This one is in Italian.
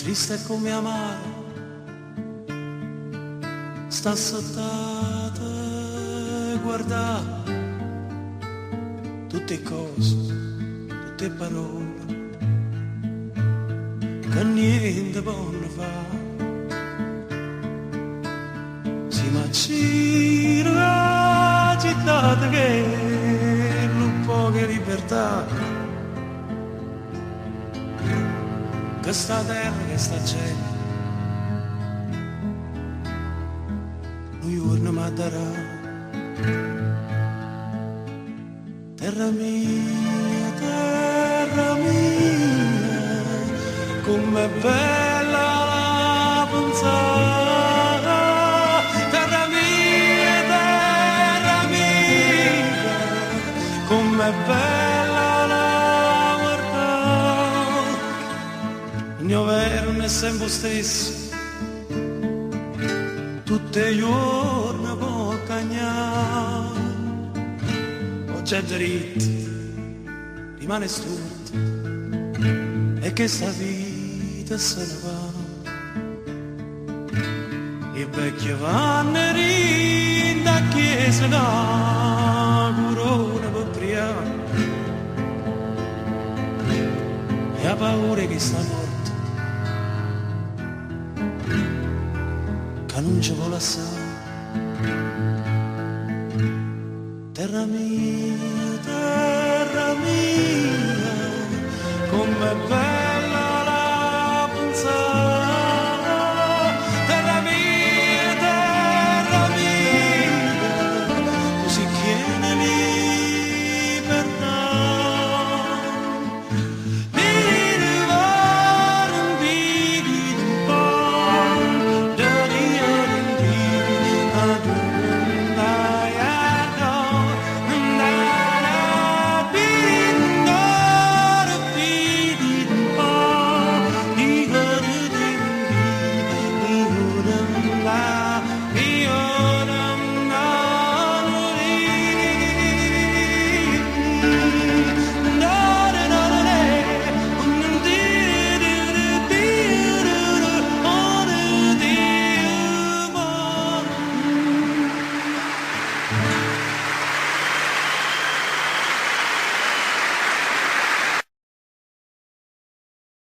triste come amare, sta sottata guarda tutte cose, tutte parole che niente possono fare. Si macina la città che non poche libertà, che sta terra, che sta gente, un giorno mi darà. Terra mia, com'è bella la pensare. Terra mia, com'è bella la guardare. Il mio verno è sempre stesso, tutti i giorni può cagnare. C'è dritto, rimane storto, e che sta vita se ne va. I vecchi vanno in da chiesa, una corona per priare, e ha paura che sta morto, che non ci vuole assare. Terra mia, com'è bella